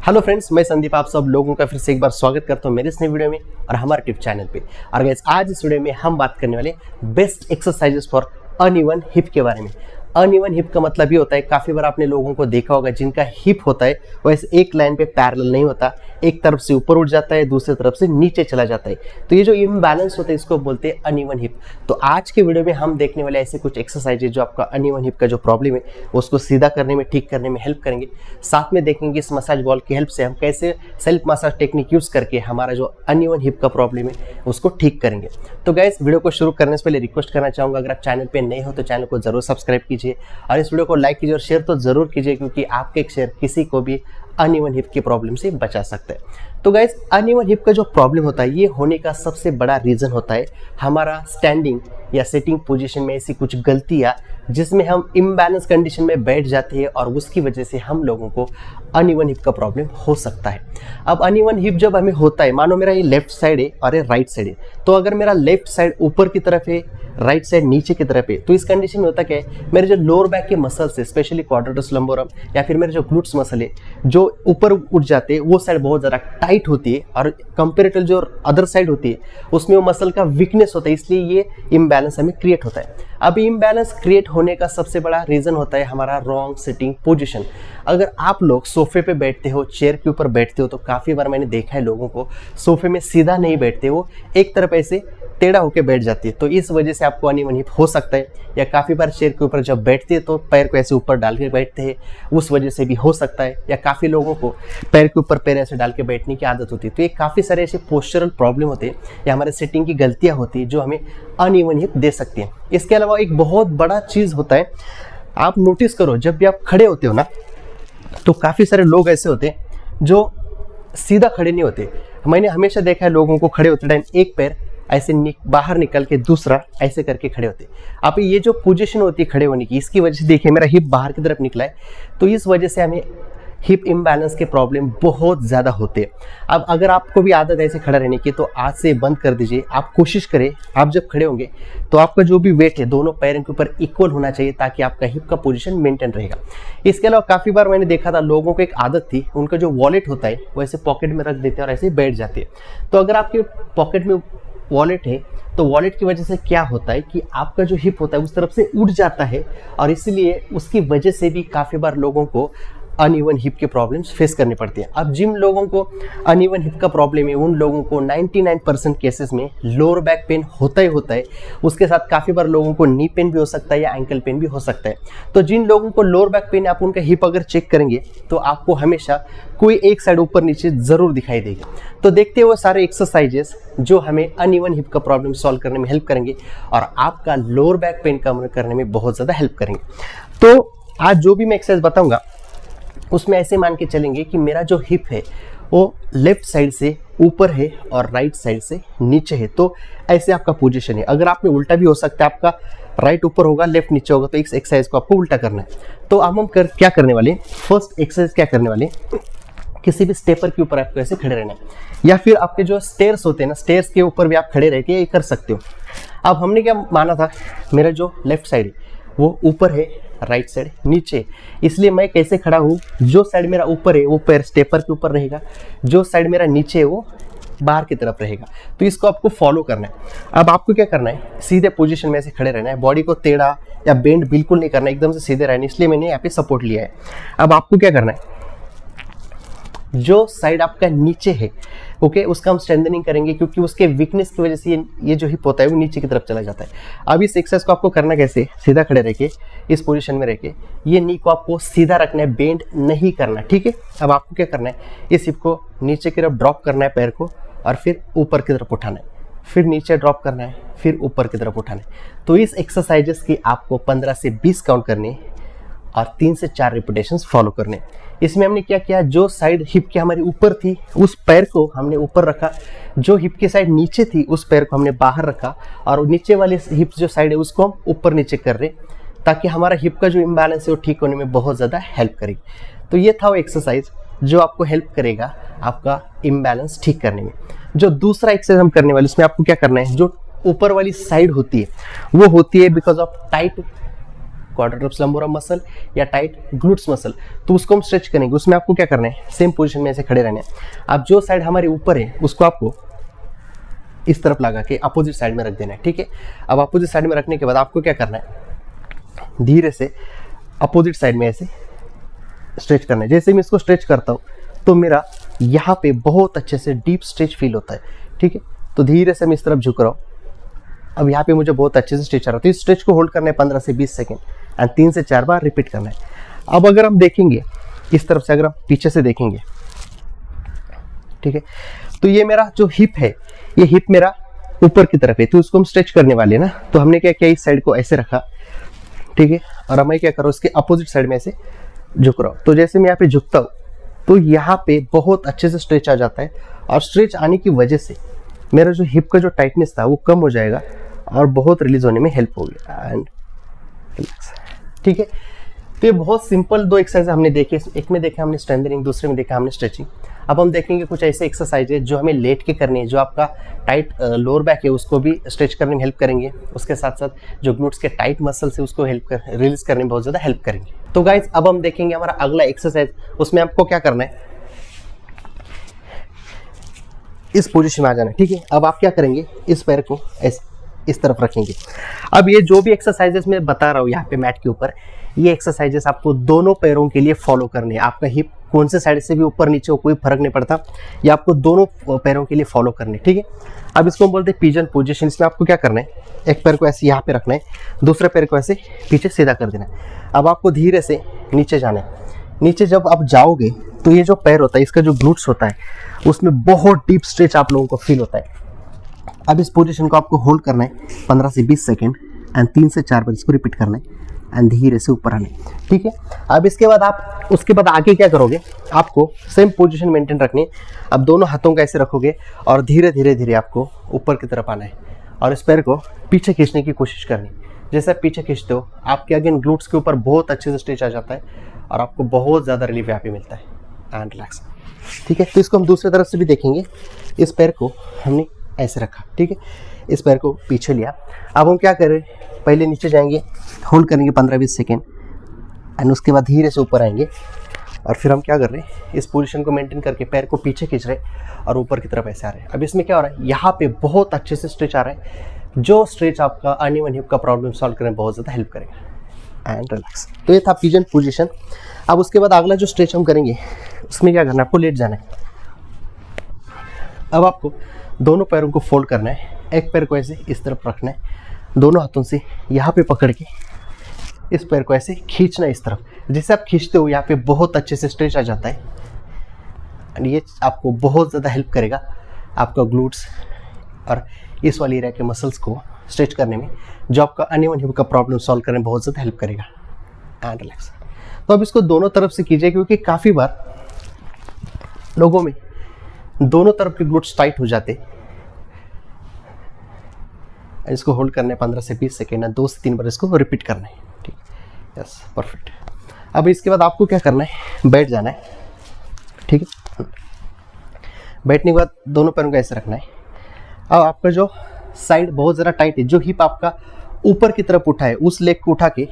Hello friends, मैं संदीप आप सब लोगों का फिर से एक बार स्वागत करता हूं मेरे इस नए वीडियो में और हमारे टिप चैनल पे। और गाइस आज इस वीडियो में हम बात करने वाले best exercises for uneven hip के बारे में। अनइवन हिप का मतलब ये होता है, काफ़ी बार आपने लोगों को देखा होगा जिनका हिप होता है वैसे एक लाइन पे पैरेलल नहीं होता, एक तरफ से ऊपर उठ जाता है, दूसरी तरफ से नीचे चला जाता है। तो ये जो इम्बैलेंस होता है इसको बोलते हैं अनइवन हिप। तो आज के वीडियो में हम देखने वाले ऐसे कुछ एक्सरसाइजेज जो आपका अनइवन हिप का जो प्रॉब्लम है उसको सीधा करने में, ठीक करने में हेल्प करेंगे। साथ में देखेंगे इस मसाज बॉल की हेल्प से हम कैसे सेल्फ मसाज टेक्निक यूज करके हमारा जो अनइवन हिप का प्रॉब्लम है उसको ठीक करेंगे। तो गाइस वीडियो को शुरू करने से पहले रिक्वेस्ट करना चाहूँगा, अगर आप चैनल पे नए हो तो चैनल को जरूर सब्सक्राइब कीजिए और इस वीडियो को लाइक कीजिए और शेयर तो जरूर कीजिए, क्योंकि आपके एक शेयर किसी को भी अनइवन हिप की प्रॉब्लम से बचा सकता है। तो गाइस अनइवन हिप का जो प्रॉब्लम होता है ये होने का सबसे बड़ा रीज़न होता है हमारा स्टैंडिंग या सिटिंग पोजीशन में ऐसी कुछ गलतियाँ जिसमें हम इम्बैलेंस कंडीशन में बैठ जाते हैं और उसकी वजह से हम लोगों को अनइवन हिप का प्रॉब्लम हो सकता है। अब अनइवन हिप जब हमें होता है, मानो मेरा ये लेफ्ट साइड है और ये राइट साइड है, तो अगर मेरा लेफ्ट साइड ऊपर की तरफ है, राइट साइड नीचे की तरफ है, तो इस कंडीशन में होता क्या है, मेरे जो लोअर बैक के मसल्स है, स्पेशली क्वाड्राटस लंबोरम या फिर मेरे जो ग्लूट्स मसल है जो ऊपर उठ जाते हैं, वो साइड बहुत ज़्यादा टाइट होती है और कंपेरेटिव जो अदर साइड होती है उसमें वो मसल का वीकनेस होता है, इसलिए ये इम्बैलेंस हमें क्रिएट होता है। अब इम्बैलेंस क्रिएट होने का सबसे बड़ा रीज़न होता है हमारा रॉन्ग सिटिंग पोजीशन। अगर आप लोग सोफे पे बैठते हो, चेयर के ऊपर बैठते हो, तो काफ़ी बार मैंने देखा है लोगों को सोफे में सीधा नहीं बैठते, वो एक तरफ ऐसे टेढ़ा होकर बैठ जाती है, तो इस वजह से आपको अनइवन हिप हो सकता है। या काफ़ी बार चेयर के ऊपर जब बैठते हैं तो पैर को ऐसे ऊपर डाल के बैठते हैं, उस वजह से भी हो सकता है। या काफ़ी लोगों को पैर के ऊपर पैर ऐसे डाल के बैठने की आदत होती है। तो ये काफ़ी सारे ऐसे पोस्चरल प्रॉब्लम होते हैं या हमारे सिटिंग की गलतियाँ होती है जो हमें अनइवन हिप दे सकती हैं। इसके अलावा एक बहुत बड़ा चीज़ होता है, आप नोटिस करो जब भी आप खड़े होते हो ना, तो काफ़ी सारे लोग ऐसे होते हैं जो सीधा खड़े नहीं होते। मैंने हमेशा देखा है लोगों को खड़े होते टाइम एक पैर ऐसे बाहर निकल के दूसरा ऐसे करके खड़े होते। अब ये जो पोजीशन होती है खड़े होने की, इसकी वजह से देखिए मेरा हिप बाहर की तरफ निकला है, तो इस वजह से हमें हिप इम्बैलेंस के प्रॉब्लम बहुत ज़्यादा होते हैं। अब अगर आपको भी आदत ऐसे खड़ा रहने की तो आज से बंद कर दीजिए। आप कोशिश करें, आप जब खड़े होंगे तो आपका जो भी वेट है दोनों पैरों के ऊपर इक्वल होना चाहिए, ताकि आपका हिप का पोजीशन मेंटेन रहेगा। इसके अलावा काफ़ी बार मैंने देखा था लोगों को एक आदत थी, उनका जो वॉलेट होता है वो ऐसे पॉकेट में रख देते हैं और ऐसे बैठ जाते हैं। तो अगर आपके पॉकेट में वॉलेट है तो वॉलेट की वजह से क्या होता है कि आपका जो हिप होता है उस तरफ से उठ जाता है और इसलिए उसकी वजह से भी काफ़ी बार लोगों को अनइवन हिप के प्रॉब्लम्स फेस करने पड़ते हैं। अब जिन लोगों को अनइवन हिप का प्रॉब्लम है उन लोगों को 99% केसेस में लोअर बैक पेन होता ही होता है। उसके साथ काफ़ी बार लोगों को नी पेन भी हो सकता है या एंकल पेन भी हो सकता है। तो जिन लोगों को लोअर बैक पेन, आप उनका हिप अगर चेक करेंगे तो आपको हमेशा कोई एक साइड ऊपर नीचे ज़रूर दिखाई देगी। तो देखते हुए सारे एक्सरसाइजेस जो हमें अनइवन हिप का प्रॉब्लम सॉल्व करने में हेल्प करेंगे और आपका लोअर बैक पेन कम करने में बहुत ज़्यादा हेल्प करेंगे। तो आज जो भी मैं एक्सरसाइज बताऊँगा उसमें ऐसे मान के चलेंगे कि मेरा जो हिप है वो लेफ्ट साइड से ऊपर है और राइट साइड से नीचे है। तो ऐसे आपका पोजीशन है। अगर आप में उल्टा भी हो सकता है, आपका राइट ऊपर होगा, लेफ्ट नीचे होगा, तो इस एक्सरसाइज को आपको उल्टा करना है। तो अब हम क्या करने वाले, फर्स्ट एक्सरसाइज क्या करने वाले, किसी भी स्टेपर के ऊपर आपको ऐसे खड़े रहना है या फिर आपके जो स्टेयर्स होते हैं ना, स्टेयर्स के ऊपर भी आप खड़े रह के ये कर सकते हो। अब हमने क्या माना था, मेरा जो लेफ्ट साइड है वो ऊपर है, राइट साइड नीचे, इसलिए मैं कैसे खड़ा हूँ, जो साइड मेरा ऊपर है वो पैर स्टेपर के ऊपर रहेगा, जो साइड मेरा नीचे है वो बाहर की तरफ रहेगा। तो इसको आपको फॉलो करना है। अब आपको क्या करना है, सीधे पोजीशन में ऐसे खड़े रहना है, बॉडी को टेढ़ा या बेंड बिल्कुल नहीं करना है, एकदम से सीधे रहना है, इसलिए मैंने यहाँ पे सपोर्ट लिया है। अब आपको क्या करना है, जो साइड आपका नीचे है ओके, उसका हम स्ट्रेंथनिंग करेंगे, क्योंकि उसके वीकनेस की वजह से ये जो हिप होता है वो नीचे की तरफ चला जाता है। अब इस एक्सरसाइज को आपको करना कैसे, सीधा खड़े रह के इस पोजीशन में रह के ये नी को आपको सीधा रखना है, बेंड नहीं करना, ठीक है। अब आपको क्या करना है, इस हिप को नीचे की तरफ ड्रॉप करना है पैर को और फिर ऊपर की तरफ उठाना है, फिर नीचे ड्रॉप करना है, फिर ऊपर की तरफ उठाना है। तो इस एक्सरसाइजेस की आपको 15 से 20 काउंट करने और 3 से 4 रिपीटेशंस फॉलो करने। इसमें हमने क्या किया, जो साइड हिप की हमारी ऊपर थी उस पैर को हमने ऊपर रखा, जो हिप की साइड नीचे थी उस पैर को हमने बाहर रखा और नीचे वाली हिप जो साइड है उसको हम ऊपर नीचे कर रहे, ताकि हमारा हिप का जो इम्बैलेंस है वो ठीक होने में बहुत ज़्यादा हेल्प करेगी। तो ये था वो एक्सरसाइज जो आपको हेल्प करेगा आपका इम्बैलेंस ठीक करने में। जो दूसरा एक्सरसाइज हम करने वाले, उसमें आपको क्या करना है, जो ऊपर वाली साइड होती है वो होती है because of tight quadriceps lumborum muscle या टाइट ग्लूट्स मसल, तो उसको हम स्ट्रेच करेंगे। उसमें आपको क्या करना है, सेम पोजीशन में ऐसे खड़े रहना है। अब जो साइड हमारे ऊपर है उसको आपको इस तरफ लगा के अपोजिट साइड में रख देना है, ठीक है। अब अपोजिट साइड में रखने के बाद आपको क्या करना है, धीरे से अपोजिट साइड में ऐसे स्ट्रेच करना है। जैसे मैं इसको स्ट्रेच करता हूँ तो मेरा यहाँ पे बहुत अच्छे से डीप स्ट्रेच फील होता है, ठीक है। तो धीरे से मैं इस तरफ झुक रहा हूँ, अब यहाँ पे मुझे बहुत अच्छे से स्ट्रेच आ रहा है। तो इस स्ट्रेच को होल्ड करना है 15 से 20 सेकेंड एंड 3 से 4 बार रिपीट करना है। अब अगर हम देखेंगे इस तरफ से, अगर हम पीछे से देखेंगे, ठीक है, तो ये मेरा जो हिप है, ये हिप मेरा ऊपर की तरफ है, तो उसको हम स्ट्रेच करने वाले हैं ना। तो हमने क्या किया, इस साइड को ऐसे रखा, ठीक है, और मैं क्या कर रहा हूँ, इसके अपोजिट साइड में ऐसे झुक रहा हूँ। तो जैसे मैं यहाँ पे झुकता हूँ तो यहाँ पे बहुत अच्छे से स्ट्रेच आ जाता है, और स्ट्रेच आने की वजह से मेरा जो हिप का जो टाइटनेस था वो कम हो जाएगा और बहुत रिलीज होने में हेल्प होगी। एंड रिलैक्स, ठीक है। तो ये बहुत सिंपल दो एक्सरसाइज हमने देखे, एक में देखा हमने स्ट्रेंथनिंग, दूसरे में देखा हमने स्ट्रेचिंग। अब हम देखेंगे कुछ ऐसे एक्सरसाइज है जो हमें लेट के करनी है, जो आपका टाइट लोअर बैक है उसको भी स्ट्रेच करने में हेल्प करेंगे, उसके साथ साथ जो ग्लूट्स के टाइट मसल्स है उसको रिलीज करने में बहुत ज़्यादा हेल्प करेंगे। तो गाइज अब हम देखेंगे हमारा अगला एक्सरसाइज, उसमें आपको क्या करना है, इस पोजीशन में आ जाना है, ठीक है। अब आप क्या करेंगे, इस पैर को इस तरफ रखेंगे। अब ये जो भी एक्सरसाइजेस मैं बता रहा हूँ यहाँ पे मैट के ऊपर, ये एक्सरसाइजेस आपको दोनों पैरों के लिए फॉलो करने हैं। आपका हिप कौन से साइड से भी ऊपर नीचे हो कोई फर्क नहीं पड़ता, ये आपको दोनों पैरों के लिए फॉलो करने, ठीक है। अब इसको हम बोलते हैं पिजन पोजीशन। इसमें आपको क्या करना है, एक पैर को ऐसे यहाँ पे रखना है, दूसरे पैर को ऐसे पीछे सीधा कर देना है। अब आपको धीरे से नीचे जाना है। नीचे जब आप जाओगे तो ये जो पैर होता है, इसका जो ग्लूट्स होता है, उसमें बहुत डीप स्ट्रेच आप लोगों को फील होता है। अब इस पोजीशन को आपको होल्ड करना है 15 से 20 सेकेंड एंड 3 से 4 बार इसको रिपीट करना है एंड धीरे से ऊपर आना है, ठीक है। अब इसके बाद आप उसके बाद आगे क्या करोगे, आपको सेम पोजीशन मेंटेन रखनी है। अब दोनों हाथों को ऐसे रखोगे और धीरे धीरे धीरे आपको ऊपर की तरफ आना है और इस पैर को पीछे खींचने की कोशिश करनी है। जैसे आप पीछे खींचते हो, आपके अगेन ग्लूट्स के ऊपर बहुत अच्छे से स्ट्रेच आ जाता है और आपको बहुत ज़्यादा रिलीफ यहाँ पे मिलता है एंड रिलैक्स, ठीक है। तो इसको हम दूसरी तरफ से भी देखेंगे। इस पैर को हमने ऐसे रखा, ठीक है, इस पैर को पीछे लिया। अब हम क्या करें, पहले नीचे जाएंगे, होल्ड करेंगे 15-20 सेकेंड एंड उसके बाद धीरे से ऊपर आएंगे और फिर हम क्या कर रहे हैं, इस पोजीशन को मेंटेन करके पैर को पीछे खींच रहे और ऊपर की तरफ ऐसे आ रहे हैं। अब इसमें क्या हो रहा है, यहाँ पे बहुत अच्छे से स्ट्रेच आ रहा है, जो स्ट्रेच आपका अनइवन हिप का प्रॉब्लम सॉल्व करने में बहुत ज़्यादा हेल्प करेगा एंड रिलैक्स। तो ये था पिजन पोजीशन। अब उसके बाद अगला जो स्ट्रेच हम करेंगे उसमें क्या करना है, आपको लेट जाना है। अब आपको दोनों पैरों को फोल्ड करना है, एक पैर को ऐसे इस तरफ रखना है, दोनों हाथों से यहाँ पे पकड़ के इस पैर को ऐसे खींचना है इस तरफ। जैसे आप खींचते हो यहाँ पे बहुत अच्छे से स्ट्रेच आ जाता है एंड ये आपको बहुत ज़्यादा हेल्प करेगा आपका ग्लूट्स और इस वाली एरिया के मसल्स को स्ट्रेच करने में, जो आपका अनइवन हिप का प्रॉब्लम सॉल्व करने में बहुत ज़्यादा हेल्प करेगा एंड रिलैक्स। तो अब इसको दोनों तरफ से कीजिए, क्योंकि काफ़ी बार लोगों में दोनों तरफ के ग्लूट्स टाइट हो जाते। इसको होल्ड करना है 15 से 20 सेकेंड, 2 से 3 बार इसको रिपीट करना है, ठीक, यस, परफेक्ट। अब इसके बाद आपको क्या करना है, बैठ जाना है, ठीक है। बैठने के बाद दोनों पैरों को ऐसे रखना है। अब आपका जो साइड बहुत ज़्यादा टाइट है, जो हिप आपका ऊपर की तरफ उठा है, उस लेग को उठा के,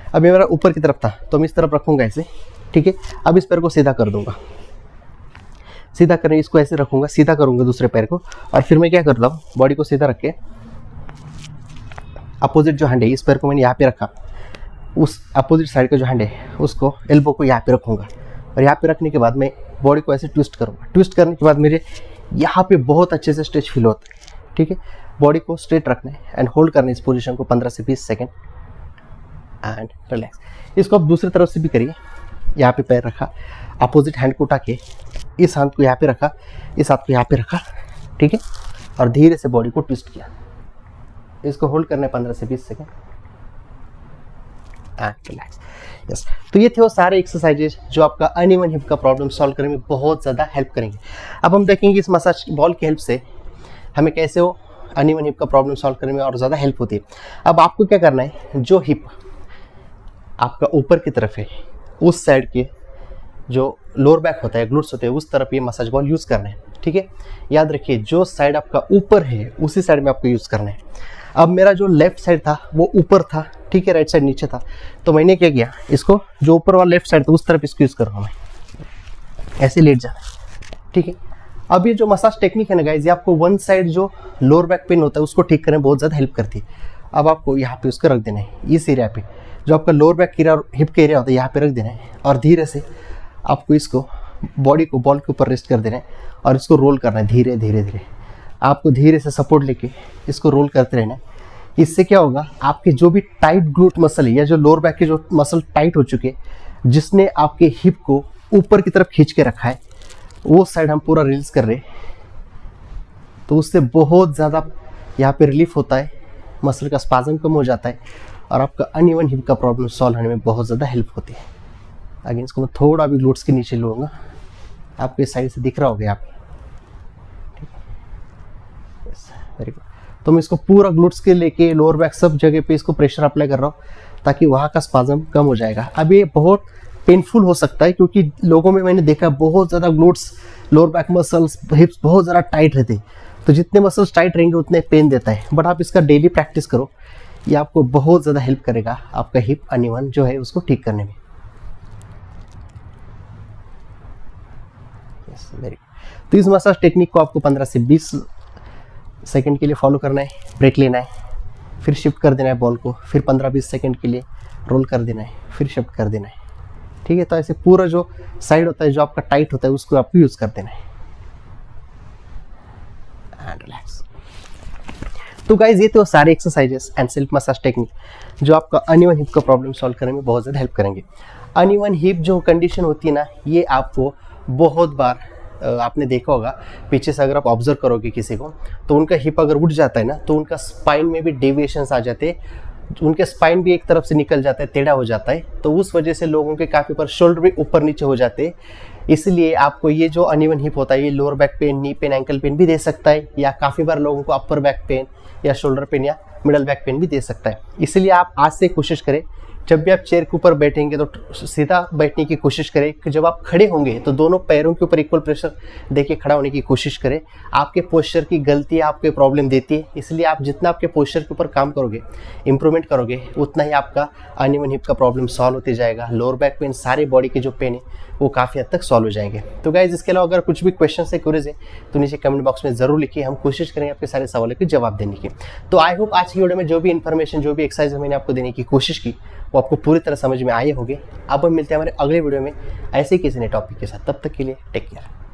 अब ये मेरा ऊपर की तरफ था तो मैं इस तरफ रखूँगा ऐसे, ठीक है। अब इस पैर को सीधा कर दूंगा, सीधा करने इसको ऐसे रखूँगा, सीधा करूँगा दूसरे पैर को और फिर मैं क्या करता हूँ, बॉडी को सीधा रख के अपोजिट जो हैंड है, इस पैर को मैंने यहाँ पे रखा, उस अपोजिट साइड का जो हैंड है उसको एल्बो को यहाँ पे रखूँगा और यहाँ पे रखने के बाद मैं बॉडी को ऐसे ट्विस्ट करूँगा। ट्विस्ट करने के बाद मेरे यहाँ पे बहुत अच्छे से स्ट्रेच फील होता है, ठीक है। बॉडी को स्ट्रेट रखना है एंड होल्ड करना है इस पोजीशन को 15 से 20 सेकेंड एंड रिलैक्स। इसको आप दूसरी तरफ से भी करिए। यहाँ पे पैर रखा, अपोजिट हैंड को उठा के इस हाथ को यहाँ पे रखा, इस हाथ को यहाँ पे रखा, ठीक है, और धीरे से बॉडी को ट्विस्ट किया। इसको होल्ड करना है 15 से 20 सेकेंड एंड रिलैक्स, यस। तो ये थे वो सारे एक्सरसाइजेज जो आपका अनइवन हिप का प्रॉब्लम सॉल्व करने में बहुत ज़्यादा हेल्प करेंगे। अब हम देखेंगे इस मसाज बॉल की हेल्प से हमें कैसे वो अनइवन हिप का प्रॉब्लम सॉल्व करने में और ज़्यादा हेल्प होती है। अब आपको क्या करना है, जो हिप आपका ऊपर की तरफ है उस साइड के जो लोअर बैक होता है, ग्लूट्स होते हैं, उस तरफ ये मसाज बॉल यूज़ करना है, ठीक है। याद रखिए जो साइड आपका ऊपर है उसी साइड में आपको यूज़ करना है। अब मेरा जो लेफ्ट साइड था वो ऊपर था, ठीक है, राइट साइड नीचे था, तो मैंने क्या किया, इसको जो ऊपर वाला लेफ्ट साइड था उस तरफ इसको यूज़ कर रहा हूँ मैं, ऐसे लेट जाना, ठीक है। अब ये जो मसाज टेक्निक है ना गाइज, ये आपको वन साइड जो लोअर बैक पेन होता है उसको ठीक करने में बहुत ज़्यादा हेल्प करती है। अब आपको यहाँ पे उसको रख देना है, इस एरिया पे जो आपका लोअर बैक एरिया और हिप का एरिया होता है यहाँ पे रख देना है, और धीरे से आपको इसको बॉडी को बॉल के ऊपर रेस्ट कर देना है और इसको रोल करना है धीरे धीरे धीरे। आपको धीरे से सपोर्ट लेके इसको रोल करते रहना है। इससे क्या होगा, आपके जो भी टाइट ग्लूट मसल है या जो लोअर बैक के जो मसल टाइट हो चुके हैं, जिसने आपके हिप को ऊपर की तरफ खींच के रखा है, वो साइड हम पूरा रिलीज कर रहे हैं। तो उससे बहुत ज़्यादा यहाँ पे रिलीफ होता है, मसल का स्पाज़म कम हो जाता है और आपका अनइवन हिप का प्रॉब्लम सॉल्व होने में बहुत ज़्यादा हेल्प होती है। अगेन इसको मैं थोड़ा भी ग्लूट्स के नीचे लूँगा, आपको इस साइड से दिख रहा होगा यहाँ पे, ठीक है, यस, वेरी गुड। तो मैं इसको पूरा ग्लूट्स के लेके लोअर बैक सब जगह पे इसको प्रेशर अप्लाई कर रहा हूँ ताकि वहाँ का स्पाज़म कम हो जाएगा। अब ये बहुत पेनफुल हो सकता है क्योंकि लोगों में मैंने देखा बहुत ज़्यादा ग्लूट्स, लोअर बैक मसल्स, हिप्स बहुत ज़्यादा टाइट रहते हैं, तो जितने मसल्स टाइट रहेंगे उतने पेन देता है। बट आप इसका डेली प्रैक्टिस करो, ये आपको बहुत ज़्यादा हेल्प करेगा आपका हिप अनइवन जो है उसको ठीक करने में। Yes, very good. तो इस मसाज टेक्निक को आपको 15 से 20 सेकंड के लिए फॉलो करना है, ब्रेक लेना है, फिर शिफ्ट कर देना है बॉल को, फिर 15-20 सेकंड के लिए रोल कर देना है, फिर शिफ्ट कर देना है, ठीक है। तो ऐसे पूरा जो साइड होता है जो आपका टाइट होता है उसको आपको यूज़ कर देना है एंड रिलैक्स। तो गाइज ये तो सारे exercises and self massage technique जो आपका अनइवन हिप का प्रॉब्लम सॉल्व करने में बहुत ज़्यादा हेल्प करेंगे। अनइवन हिप जो कंडीशन होती है ना, ये आपको बहुत बार आपने देखा होगा, पीछे से अगर आप ऑब्जर्व करोगे किसी को, तो उनका हिप अगर उठ जाता है ना, तो उनका स्पाइन में भी डेविएशंस आ जाते हैं, उनके स्पाइन भी एक तरफ से निकल जाता है, टेढ़ा हो जाता है, तो उस वजह से लोगों के काफ़ी बार शोल्डर भी ऊपर नीचे हो जाते हैं। इसलिए आपको ये जो अनइवन हिप होता है ये lower back pain, knee pain, ankle pain भी दे सकता है, या काफ़ी बार लोगों को अपर बैक पेन या शोल्डर पेन या मिडल बैक पेन भी दे सकता है। इसलिए आप आज से कोशिश करें, जब भी आप चेयर के ऊपर बैठेंगे तो सीधा बैठने की कोशिश करें, कि जब आप खड़े होंगे तो दोनों पैरों के ऊपर इक्वल प्रेशर देके खड़ा होने की कोशिश करें। आपके पोस्चर की गलती आपको प्रॉब्लम देती है, इसलिए आप जितना आपके पोस्चर के ऊपर काम करोगे, इंप्रूवमेंट करोगे, उतना ही आपका अनइवन हिप का प्रॉब्लम सॉल्व होते जाएगा। लोअर बैक पेन, सारे बॉडी के जो पेन है वो काफ़ी हद तक सॉल्व हो जाएंगे। तो गाइज इसके अलावा अगर कुछ भी क्वेश्चन है, क्वेरीज है, तो नीचे कमेंट बॉक्स में जरूर लिखिए, हम कोशिश करेंगे आपके सारे सवालों के जवाब देने की। तो आई होप आज की वीडियो में जो भी इन्फॉर्मेशन, जो भी एक्सरसाइज मैंने आपको देने की कोशिश की वो आपको पूरी तरह समझ में आए होंगे। अब हम मिलते हैं हमारे अगले वीडियो में ऐसे ही किसी नए टॉपिक के साथ, तब तक के लिए टेक केयर।